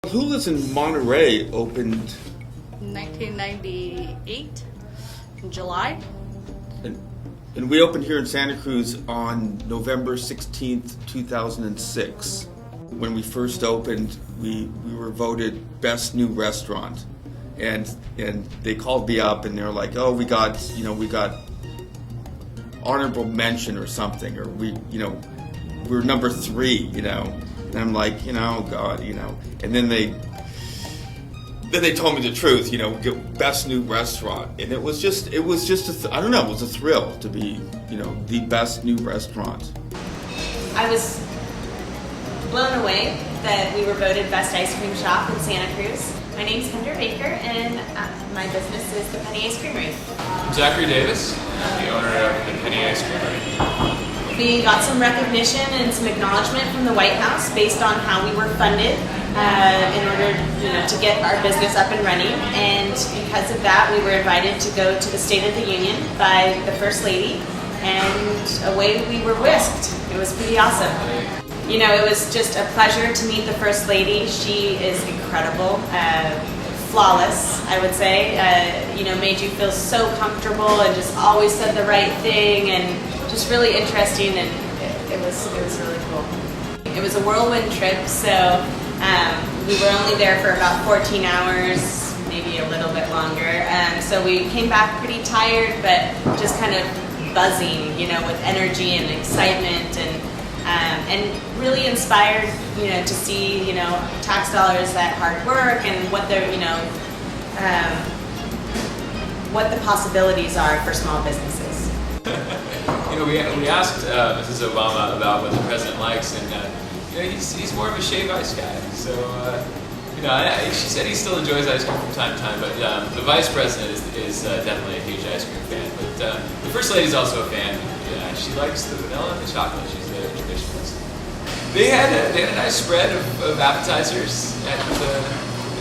Hula's in Monterey opened 1998 in July. and we opened here in Santa Cruz on November 16th, 2006. When we first opened, we were voted best new restaurant, and they called me up and they're like, oh, we got honorable mention or something, or we're number 3, and I'm like, God, and then they told me the truth, best new restaurant, and it was just it was a thrill to be, the best new restaurant. I was blown away that we were voted best ice cream shop in Santa Cruz. My name's Kendra Baker, and my business is the Penny Ice Creamery. I'm Zachary Davis, the owner of the Penny Ice Creamery. We got some recognition and some acknowledgement from the White House based on how we were funded in order to get our business up and running. And because of that, we were invited to go to the State of the Union by the First Lady, and away we were whisked. It was pretty awesome. It was just a pleasure to meet the First Lady. She is incredible, flawless, I would say. Made you feel so comfortable and just always said the right thing, and just really interesting, and it was really cool. It was a whirlwind trip, so we were only there for about 14 hours, maybe a little bit longer. So we came back pretty tired, but just kind of buzzing, with energy and excitement, and really inspired, to see, tax dollars, that hard work, and what they're, what the possibilities are for small businesses. We asked Mrs. Obama about what the president likes, and he's more of a shaved ice guy. So she said he still enjoys ice cream from time to time, but the vice president is definitely a huge ice cream fan. But the first lady's also a fan. She likes the vanilla and the chocolate. She's a traditionalist. They had a nice spread of appetizers at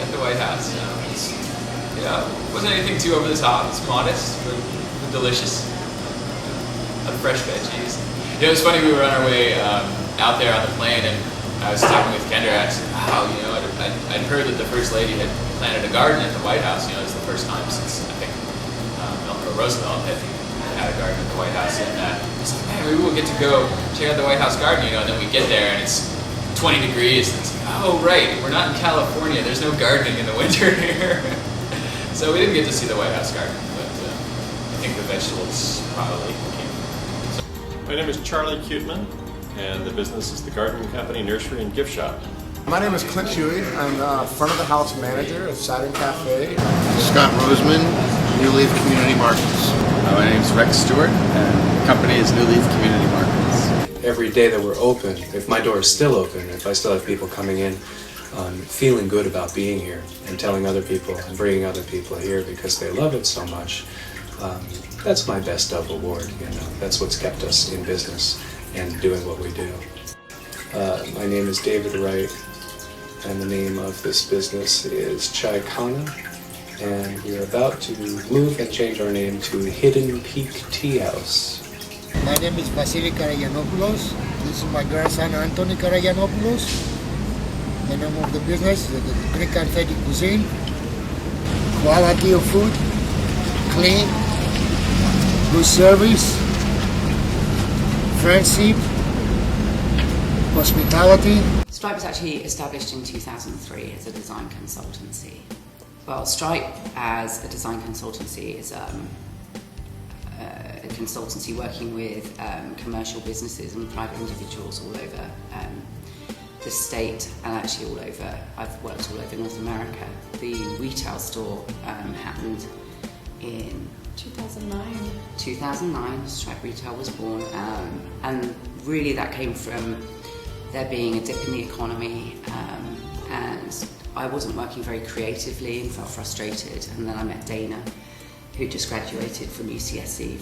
the White House. It wasn't anything too over the top. It's modest, but delicious. Fresh veggies. It was funny, we were on our way out there on the plane, and I was talking with Kendra. I said, wow, I'd heard that the First Lady had planted a garden at the White House. It's the first time since, I think, Roosevelt had a garden at the White House. And I was like, man, maybe we'll get to go check out the White House garden, and then we get there and it's 20 degrees, and it's like, oh, right, we're not in California. There's no gardening in the winter here. So we didn't get to see the White House garden, but I think the vegetables probably came. My name is Charlie Cuteman, and the business is the Garden Company Nursery and Gift Shop. My name is Clint Huey. I'm front of the house manager of Saturn Cafe. Scott Roseman, New Leaf Community Markets. My name is Rex Stewart, and the company is New Leaf Community Markets. Every day that we're open, if my door is still open, if I still have people coming in, feeling good about being here and telling other people and bringing other people here because they love it so much, that's my best of reward. That's what's kept us in business and doing what we do. My name is David Wright, and the name of this business is Chai Kana, and we're about to move and change our name to Hidden Peak Tea House. My name is Vasily Karagianopoulos. This is my grandson Anthony Karagianopoulos. The name of the business is the Greek Authentic Cuisine. Quality of food, clean, good service, friendship, hospitality. Stripe was actually established in 2003 as a design consultancy. Well, Stripe as a design consultancy is a consultancy working with commercial businesses and private individuals all over the state, and actually all over. I've worked all over North America. The retail store happened in 2009. 2009, Stripe Retail was born, and really that came from there being a dip in the economy, and I wasn't working very creatively and felt frustrated. And then I met Dana, who just graduated from UCSC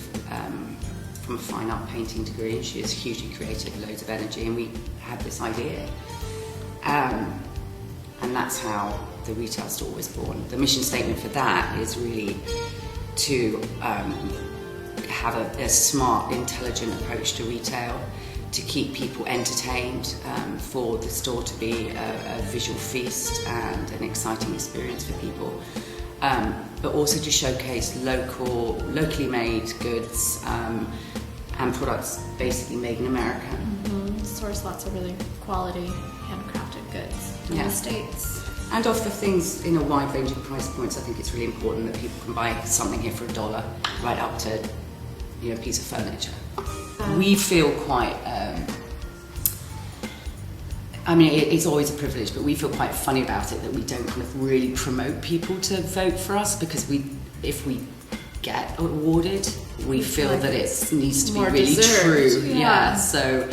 from a fine art painting degree, and she is hugely creative, loads of energy, and we had this idea. And that's how the retail store was born. The mission statement for that is really to have a smart, intelligent approach to retail, to keep people entertained, for the store to be a visual feast and an exciting experience for people, but also to showcase locally made goods and products basically made in America. Source lots of really quality handcrafted goods in the States. And offer things in a wide range of price points. I think it's really important that people can buy something here for $1 right up to, a piece of furniture. We feel quite, it's always a privilege, but we feel quite funny about it that we don't kind of really promote people to vote for us, because if we get awarded, we feel that it needs to be really true. So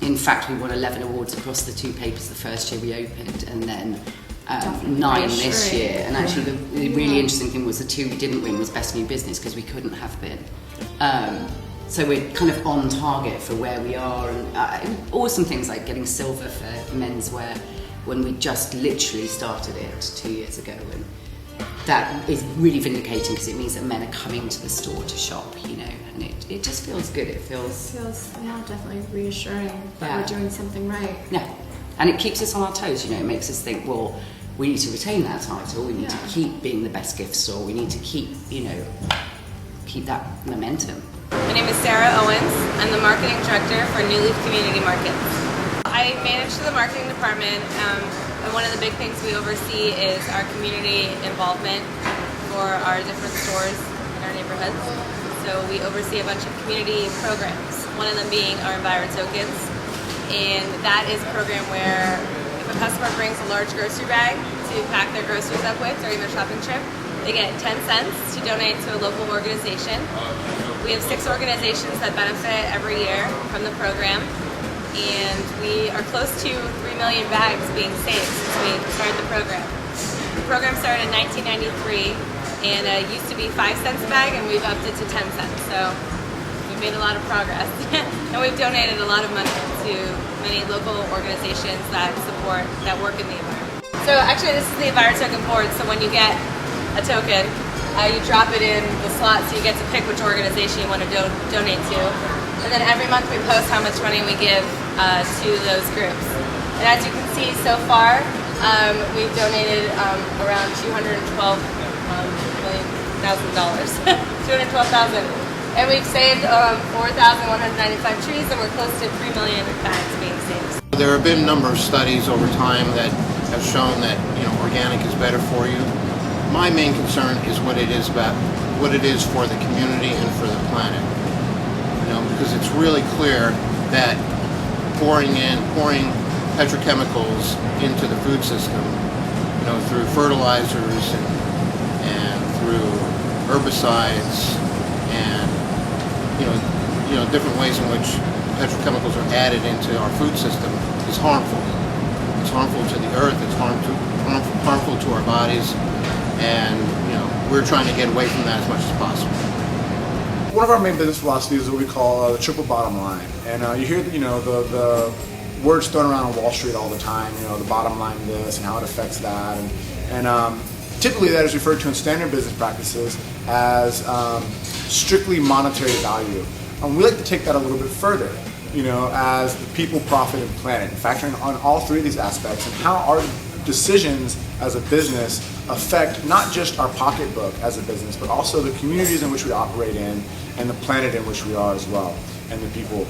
in fact, we won 11 awards across the 2 papers the first year we opened, and then 9 this year. And actually, the really interesting thing was the 2 we didn't win was Best New Business, because we couldn't have been. So we're kind of on target for where we are, and awesome things like getting silver for menswear when we just literally started it 2 years ago. And that is really vindicating, because it means that men are coming to the store to shop, and it just feels good. It feels definitely reassuring that we're doing something right. Yeah, and it keeps us on our toes. It makes us think, well, we need to retain that title. We need to keep being the best gift store. We need to keep, keep that momentum. My name is Sarah Owens. I'm the marketing director for New Leaf Community Markets. I manage the marketing department, and one of the big things we oversee is our community involvement for our different stores in our neighborhoods. So we oversee a bunch of community programs, one of them being our Enviro Tokens. And that is a program where if a customer brings a large grocery bag to pack their groceries up with during their shopping trip, they get 10 cents to donate to a local organization. We have 6 organizations that benefit every year from the program, and we are close to 3 million bags being saved since we started the program. The program started in 1993, and it used to be 5 cents a bag, and we've upped it to 10 cents. So we've made a lot of progress, and we've donated a lot of money to many local organizations that work in the environment. So actually, this is the Enviro Token board. So when you get a token, you drop it in the slot, so you get to pick which organization you want to donate to. And then every month we post how much money we give to those groups. And as you can see so far, we've donated around $212,000. $212,000. And we've saved 4,195 trees, and we're close to 3 million bags being saved. There have been a number of studies over time that have shown that organic is better for you. My main concern is what it is for the community and for the planet. Because it's really clear that pouring petrochemicals into the food system, through fertilizers and through herbicides and different ways in which petrochemicals are added into our food system is harmful. It's harmful to the earth. It's harmful to our bodies. And we're trying to get away from that as much as possible. One of our main business philosophies is what we call the triple bottom line. And you hear the words thrown around on Wall Street all the time. The bottom line this and how it affects that. And typically that is referred to in standard business practices as strictly monetary value. We like to take that a little bit further. As the people, profit, and planet, and factoring on all 3 of these aspects and how our decisions as a business affect not just our pocketbook as a business, but also the communities in which we operate in and the planet in which we are as well, and the people,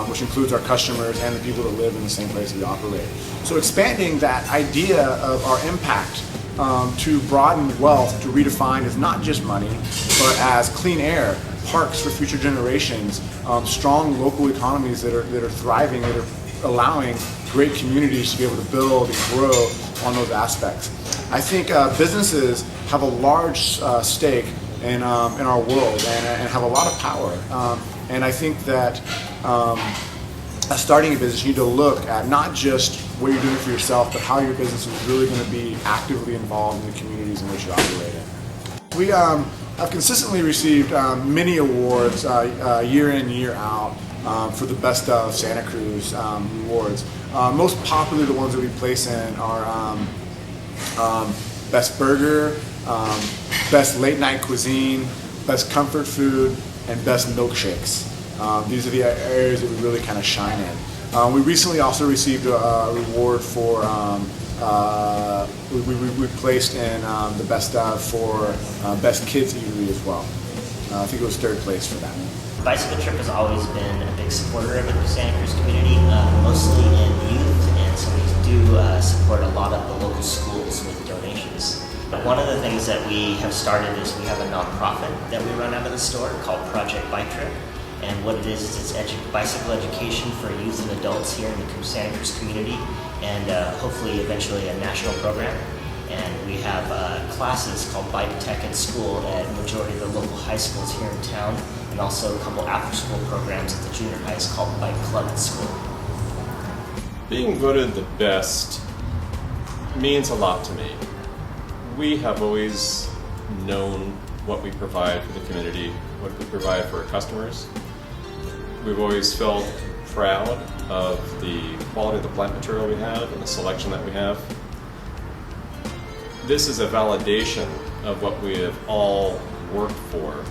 which includes our customers and the people that live in the same place we operate. So expanding that idea of our impact to broaden wealth, to redefine as not just money, but as clean air, parks for future generations, strong local economies that are thriving, that are allowing great communities to be able to build and grow on those aspects. I think businesses have a large stake in our world and have a lot of power. And I think that as starting a business, you need to look at not just what you're doing for yourself, but how your business is really going to be actively involved in the communities in which you operate in. We have consistently received many awards year in, year out for the Best of Santa Cruz awards. Most popular, the ones that we place in are Best Burger, Best Late Night Cuisine, Best Comfort Food, and Best Milkshakes. These are the areas that we really kind of shine in. We recently also received a reward for, we placed in the best for best kids eatery as well. I think it was 3rd place for that. Bicycle Trip has always been a big supporter of the Santa Cruz community, mostly in youth, and so we do support a lot of the local schools with donations. But one of the things that we have started is we have a nonprofit that we run out of the store called Project Bike Trip. And what it is it's bicycle education for youth and adults here in the Santa Cruz community, and hopefully eventually a national program. And we have classes called Bike Tech in School at a majority of the local high schools here in town, and also a couple after-school programs at the junior highs called Bike Club at School. Being voted the best means a lot to me. We have always known what we provide for the community, what we provide for our customers. We've always felt proud of the quality of the plant material we have and the selection that we have. This is a validation of what we have all worked for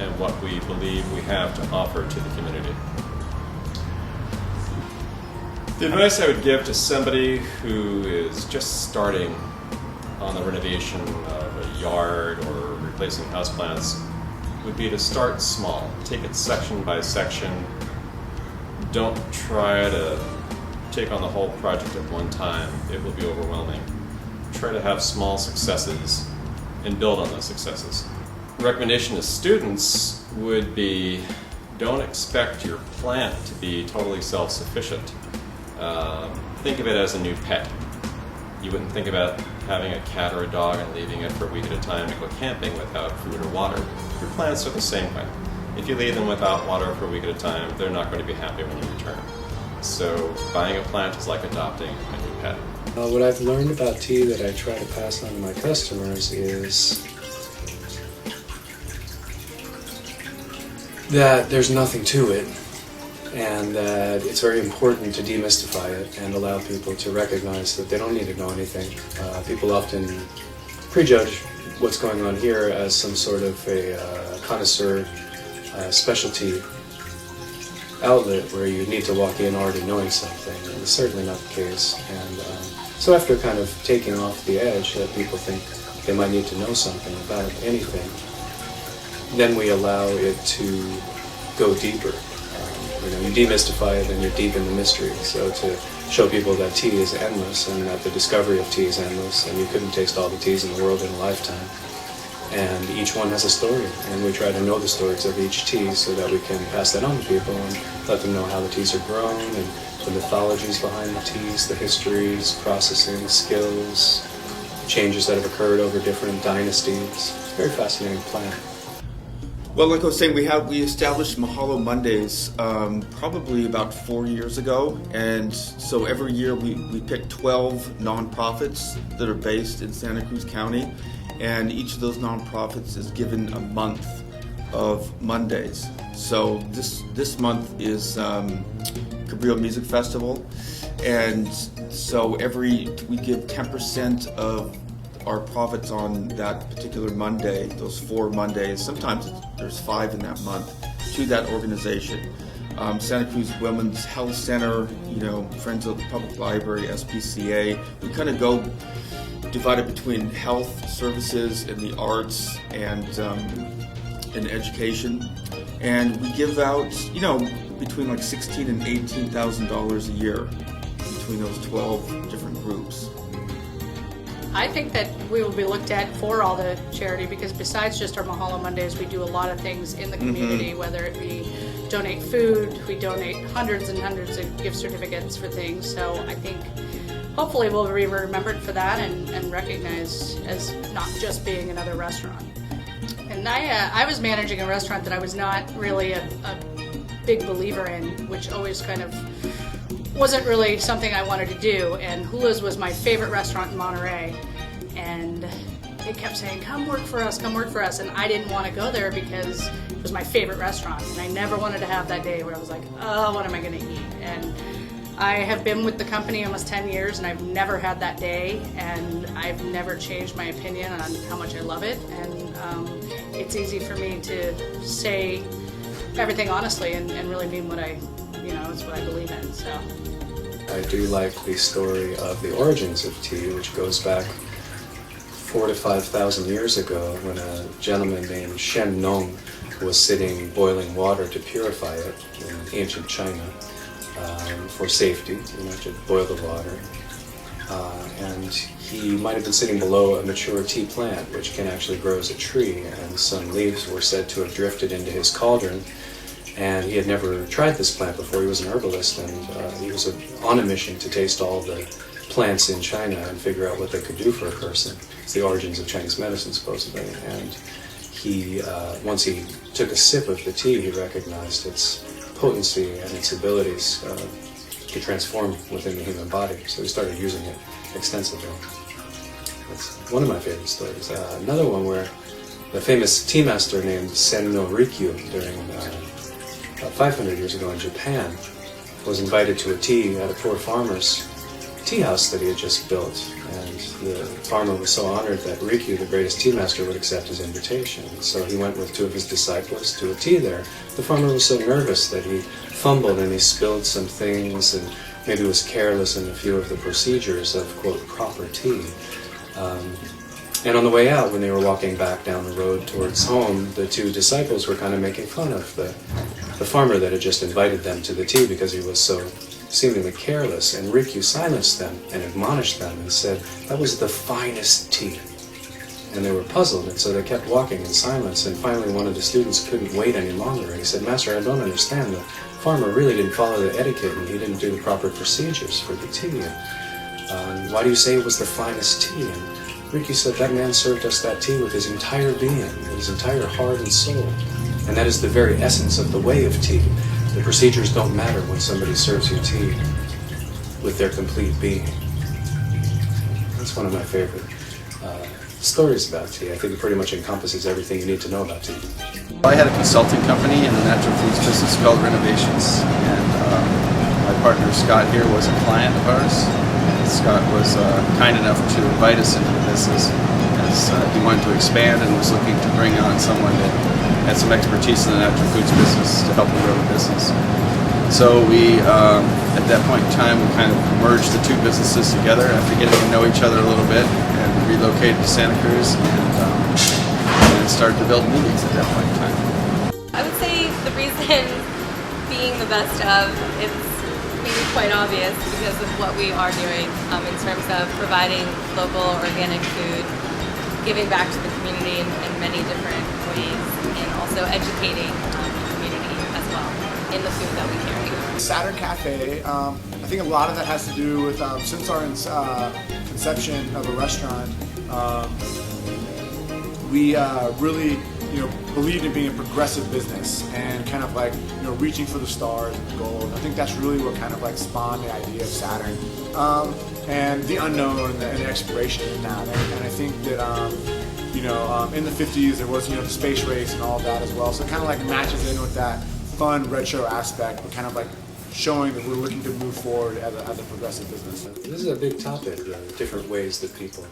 and what we believe we have to offer to the community. The advice I would give to somebody who is just starting on the renovation of a yard or replacing houseplants would be to start small. Take it section by section. Don't try to take on the whole project at one time. It will be overwhelming. Try to have small successes and build on those successes. Recommendation to students would be, don't expect your plant to be totally self-sufficient. Think of it as a new pet. You wouldn't think about having a cat or a dog and leaving it for a week at a time to go camping without food or water. Your plants are the same way. If you leave them without water for a week at a time, they're not going to be happy when you return. So buying a plant is like adopting a new pet. What I've learned about tea that I try to pass on to my customers is that there's nothing to it, and that it's very important to demystify it and allow people to recognize that they don't need to know anything. People often prejudge what's going on here as some sort of a connoisseur specialty outlet where you need to walk in already knowing something, and it's certainly not the case. And so after kind of taking off the edge that people think they might need to know something about anything, then we allow it to go deeper. You demystify it and you're deep in the mystery. So to show people that tea is endless and that the discovery of tea is endless, and you couldn't taste all the teas in the world in a lifetime. And each one has a story, and we try to know the stories of each tea so that we can pass that on to people and let them know how the teas are grown and the mythologies behind the teas, the histories, processing, skills, changes that have occurred over different dynasties. It's a very fascinating plant. Well, like I was saying, we established Mahalo Mondays probably about 4 years ago, and so every year we pick 12 nonprofits that are based in Santa Cruz County, and each of those nonprofits is given a month of Mondays. So this month is Cabrillo Music Festival, and so we give 10% of our profits on that particular Monday, those 4 Mondays, sometimes there's 5 in that month, to that organization. Santa Cruz Women's Health Center, Friends of the Public Library, SPCA. We kind of go divided between health services and the arts and education. And we give out, between like $16,000 and $18,000 a year between those 12 different groups. I think that we will be looked at for all the charity, because besides just our Mahalo Mondays, we do a lot of things in the community, whether it be donate food, we donate hundreds and hundreds of gift certificates for things. So I think hopefully we'll be remembered for that and recognized as not just being another restaurant. And I was managing a restaurant that I was not really a big believer in, which always kind of wasn't really something I wanted to do, and Hula's was my favorite restaurant in Monterey, and it kept saying, come work for us, and I didn't want to go there because it was my favorite restaurant, and I never wanted to have that day where I was like, oh, what am I going to eat? And I have been with the company almost 10 years, and I've never had that day, and I've never changed my opinion on how much I love it, and it's easy for me to say everything honestly and really mean what it's what I believe in. So I do like the story of the origins of tea, which goes back 4,000 to 5,000 years ago when a gentleman named Shen Nong was sitting boiling water to purify it in ancient China for safety, to boil the water. And he might have been sitting below a mature tea plant, which can actually grow as a tree, and some leaves were said to have drifted into his cauldron. And he had never tried this plant before. He was an herbalist, and he was on a mission to taste all the plants in China and figure out what they could do for a person. It's the origins of Chinese medicine, supposedly. And he, once he took a sip of the tea, he recognized its potency and its abilities to transform within the human body. So he started using it extensively. That's one of my favorite stories. Another one where the famous tea master named Senno Rikyu during about 500 years ago in Japan was invited to a tea at a poor farmer's tea house that he had just built, and the farmer was so honored that Rikyu, the greatest tea master, would accept his invitation. So he went with 2 of his disciples to a tea there. The farmer was so nervous that he fumbled and he spilled some things and maybe was careless in a few of the procedures of, quote, proper tea. And on the way out, when they were walking back down the road towards home, the 2 disciples were kind of making fun of the farmer that had just invited them to the tea because he was so seemingly careless. And Rikyu silenced them and admonished them and said, "That was the finest tea." And they were puzzled, and so they kept walking in silence. And finally, one of the students couldn't wait any longer. And he said, "Master, I don't understand. The farmer really didn't follow the etiquette, and he didn't do the proper procedures for the tea. And why do you say it was the finest tea?" And Rikyu said, "That man served us that tea with his entire being, his entire heart and soul. And that is the very essence of the way of tea. The procedures don't matter when somebody serves you tea with their complete being." That's one of my favorite stories about tea. I think it pretty much encompasses everything you need to know about tea. I had a consulting company in the natural foods business called Renovations, and my partner Scott here was a client of ours. Scott was kind enough to invite us into the business as he wanted to expand and was looking to bring on someone that had some expertise in the natural foods business to help him grow the business. So we, at that point in time, we kind of merged the 2 businesses together after getting to know each other a little bit, and relocated to Santa Cruz and started to build meetings at that point in time. I would say the reason being the best of, it's maybe quite obvious because of what we are doing in terms of providing local organic food, giving back to the community in many different ways, and also educating the community as well in the food that we carry. Saturn Cafe, I think a lot of that has to do with, since our conception of a restaurant, we really believed in being a progressive business and kind of like, reaching for the stars and the gold. I think that's really what kind of like spawned the idea of Saturn, and the unknown and the exploration in that. And I think that, in the 50s there was, the space race and all of that as well. So it kind of like matches in with that fun retro aspect, but kind of like showing that we're looking to move forward as a progressive business. This is a big topic, different ways that people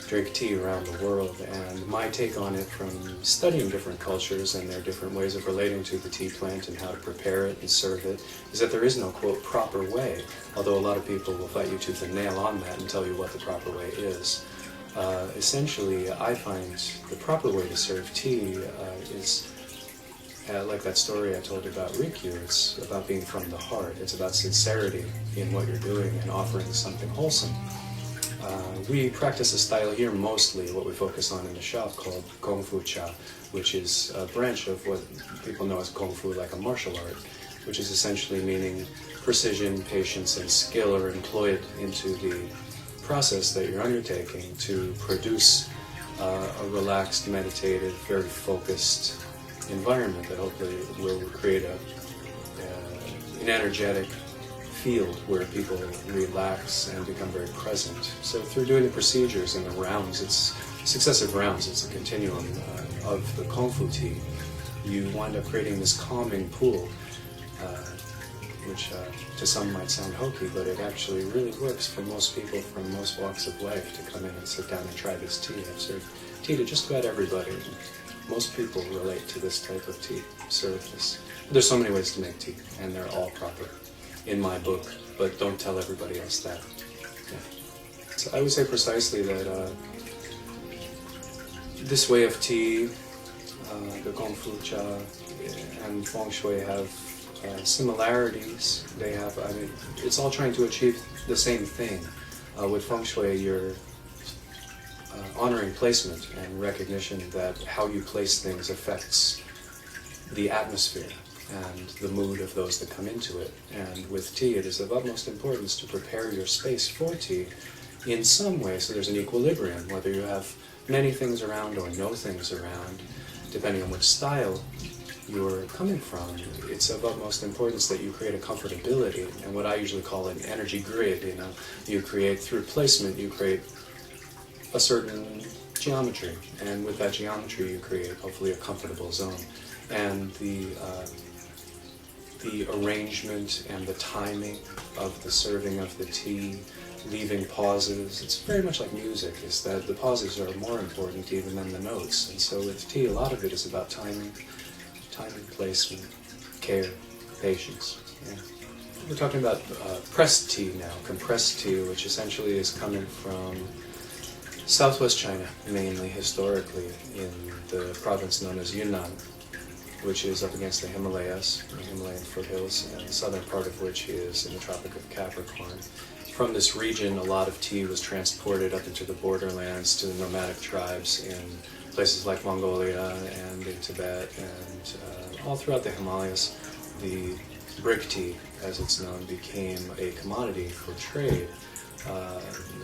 drink tea around the world, and my take on it from studying different cultures and their different ways of relating to the tea plant and how to prepare it and serve it is that there is no, quote, proper way, although a lot of people will fight you tooth and nail on that and tell you what the proper way is. Essentially, I find the proper way to serve tea is like that story I told you about Rikyu. It's about being from the heart. It's about sincerity in what you're doing and offering something wholesome. We practice a style here mostly, what we focus on in the shop, called Kung Fu Cha, which is a branch of what people know as Kung Fu, like a martial art, which is essentially meaning precision, patience, and skill are employed into the process that you're undertaking to produce a relaxed, meditative, very focused environment that hopefully will create an energetic field where people relax and become very present. So through doing the procedures and the rounds, it's successive rounds, it's a continuum of the Kung Fu tea, you wind up creating this calming pool, which to some might sound hokey, but it actually really works for most people from most walks of life to come in and sit down and try this tea. I've served tea to just about everybody. most people relate to this type of tea service. There's so many ways to make tea, and they're all proper in my book, but don't tell everybody else that. Yeah. So I would say precisely that this way of tea, the Gong Fu Cha and Feng Shui have similarities. They have, I mean, it's all trying to achieve the same thing. With Feng Shui, you're honoring placement and recognition that how you place things affects the atmosphere and the mood of those that come into it. And with tea, it is of utmost importance to prepare your space for tea in some way so there's an equilibrium, whether you have many things around or no things around, depending on which style you're coming from. It's of utmost importance that you create a comfortability, and what I usually call an energy grid. You know, you create through placement, you create a certain geometry, and with that geometry you create hopefully a comfortable zone. And the arrangement and the timing of the serving of the tea, leaving pauses, it's very much like music, is that the pauses are more important even than the notes. And so with tea, a lot of it is about timing, placement, care, patience. Yeah. We're talking about pressed tea now, compressed tea, which essentially is coming from southwest China, mainly historically, in the province known as Yunnan, which is up against the Himalayas, the Himalayan foothills, and the southern part of which is in the Tropic of Capricorn. From this region, a lot of tea was transported up into the borderlands to the nomadic tribes in places like Mongolia and in Tibet and all throughout the Himalayas. The brick tea, as it's known, became a commodity for trade.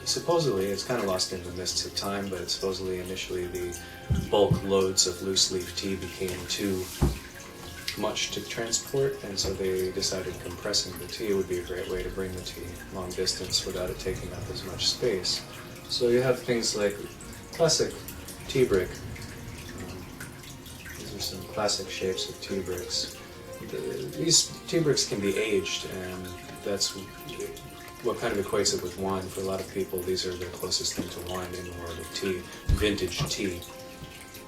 Supposedly, it's kind of lost in the mists of time, but supposedly initially the bulk loads of loose leaf tea became too much to transport, and so they decided compressing the tea would be a great way to bring the tea long distance without it taking up as much space. So you have things like classic tea brick. These are some classic shapes of tea bricks. These tea bricks can be aged, and that's what kind of equates it with wine. For a lot of people, these are the closest thing to wine in the world of tea, vintage tea.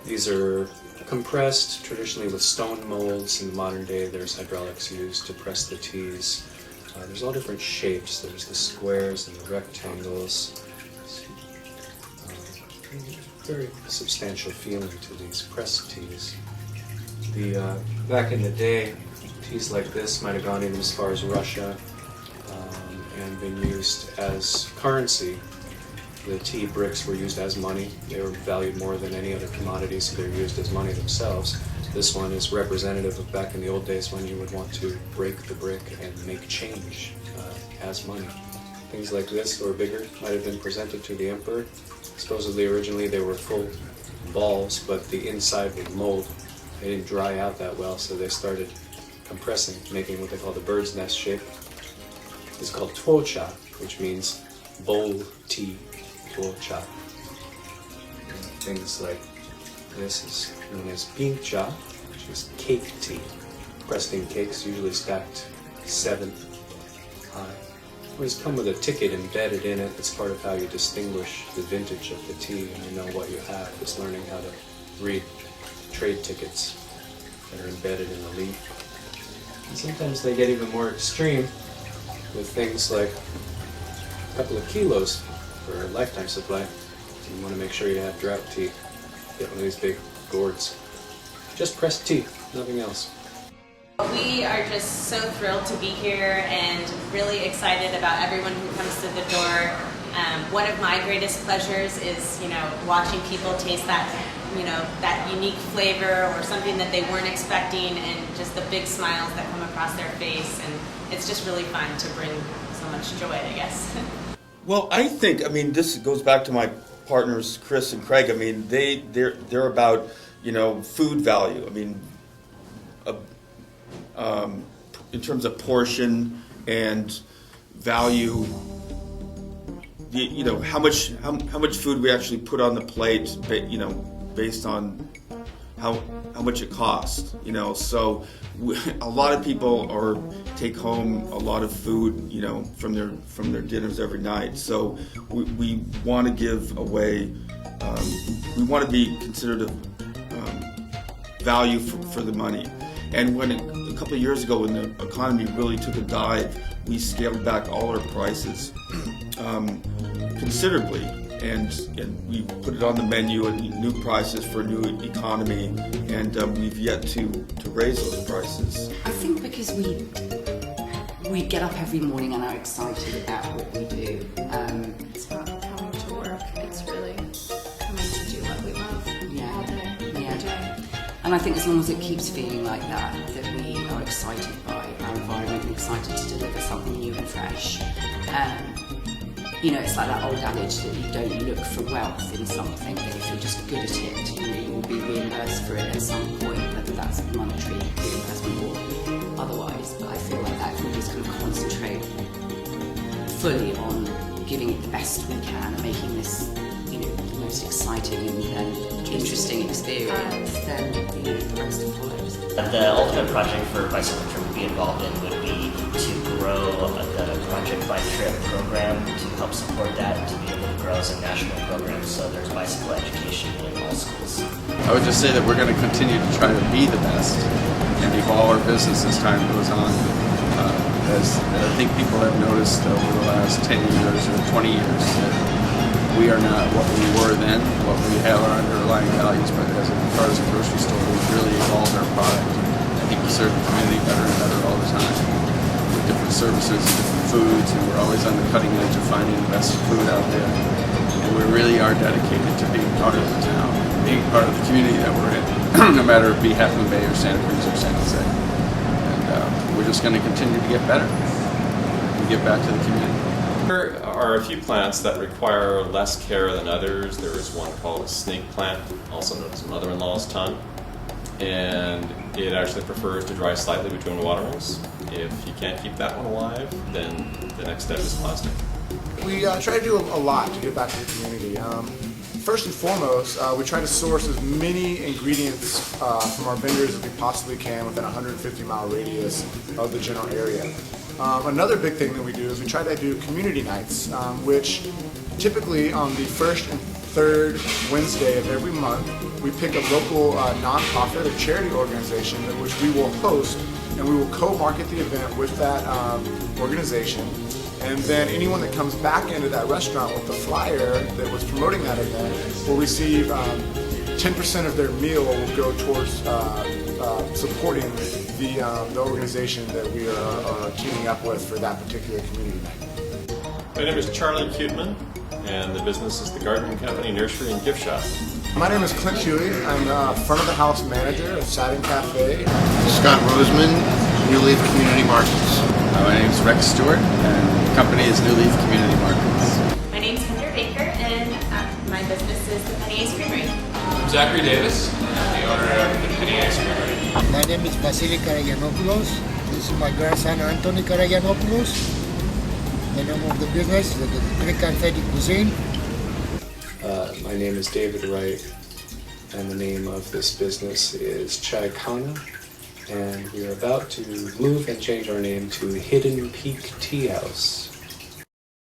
These are compressed traditionally with stone molds. In the modern day, there's hydraulics used to press the teas. There's all different shapes. There's the squares and the rectangles. Very substantial feeling to these pressed teas. Back in the day, teas like this might have gone even as far as Russia and been used as currency. The tea bricks were used as money. They were valued more than any other commodity, so they're used as money themselves. This one is representative of back in the old days when you would want to break the brick and make change as money. Things like this or bigger might have been presented to the emperor. Supposedly originally they were full balls, but the inside would mold. They didn't dry out that well, so they started compressing, making what they call the bird's nest shape. It's called tuo cha, which means bowl tea. Tuo cha. Things like this is known as ping cha, which is cake tea. Pressed in cakes, usually stacked 7 high. Always come with a ticket embedded in it. It's part of how you distinguish the vintage of the tea and you know what you have. It's learning how to read trade tickets that are embedded in the leaf. And sometimes they get even more extreme with things like a couple of kilos for a lifetime supply. You want to make sure you have drought tea. Get one of these big gourds. Just pressed tea, nothing else. We are just so thrilled to be here and really excited about everyone who comes to the door. One of my greatest pleasures is, watching people taste that, that unique flavor or something that they weren't expecting, and just the big smiles that come across their face. And it's just really fun to bring so much joy, I guess. Well, I think, this goes back to my partners, Chris and Craig. They're about, food value. In terms of portion and value, how much food we actually put on the plate, based on how much it costs. So a lot of people take home a lot of food, from their dinners every night. So we want to give away. We want to be considered value for the money. And when a couple of years ago, when the economy really took a dive, we scaled back all our prices considerably, and we put it on the menu at new prices for a new economy, and we've yet to raise those prices. I think because we get up every morning and are excited about what we do. It's not coming to work, it's really coming to do what we love all day, every day. And I think as long as it keeps feeling like that we are excited by our environment and excited to deliver something new and fresh. You know, it's like that old adage that you don't look for wealth in something, that if you're just good at it, you will be reimbursed for it at some point, whether that's monetary reimbursement or otherwise. But I feel like that if we just kind of concentrate fully on giving it the best we can and making this, you know, the most exciting and interesting experience, then the rest follows. The ultimate project for Bicycle Trip would be involved in would be to grow the Project by Trip program, to help support that, to be able to grow as a national program, so there's bicycle education in all schools. I would just say that we're going to continue to try to be the best and evolve our business as time goes on. As I think people have noticed over the last 10 years or 20 years that we are not what we were then, what we have our underlying values, but as far as a grocery store, we've really evolved our product. I think we serve the community better and better all the time with different services, different foods, and we're always on the cutting edge of finding the best food out there. And we really are dedicated to being part of the town, being part of the community that we're in, no matter if it be Half Moon Bay or Santa Cruz or San Jose. And we're just going to continue to get better and give back to the community. There are a few plants that require less care than others. There is one called a snake plant, also known as mother-in-law's tongue, and it actually prefers to dry slightly between waterings. If you can't keep that one alive, then the next step is plastic. We try to do a lot to give back to the community. First and foremost, we try to source as many ingredients from our vendors as we possibly can within a 150-mile radius of the general area. Another big thing that we do is we try to do community nights, which typically on the first and third Wednesday of every month, we pick a local nonprofit or charity organization which we will host, and we will co-market the event with that organization. And then anyone that comes back into that restaurant with the flyer that was promoting that event will receive 10% of their meal will go towards supporting the organization that we are teaming up with for that particular community night. My name is Charlie Cuteman, and the business is the Gardening Company Nursery and Gift Shop. My name is Clint Huey. I'm front of the house manager of Siding Cafe. Scott Roseman, New Leaf Community Markets. My name is Rex Stewart, and the company is New Leaf Community Markets. My name's Heather Baker, and my business is the Penny Ice Creamery. I'm Zachary Davis, the owner of the Penny Ice Creamery. My name is Vasily Karagianopoulos. This is my grandson Anthony Karagianopoulos. The name of the business is the Greek Confetti Cuisine. My name is David Wright, and the name of this business is Chai Kana, and we are about to move and change our name to Hidden Peak Tea House.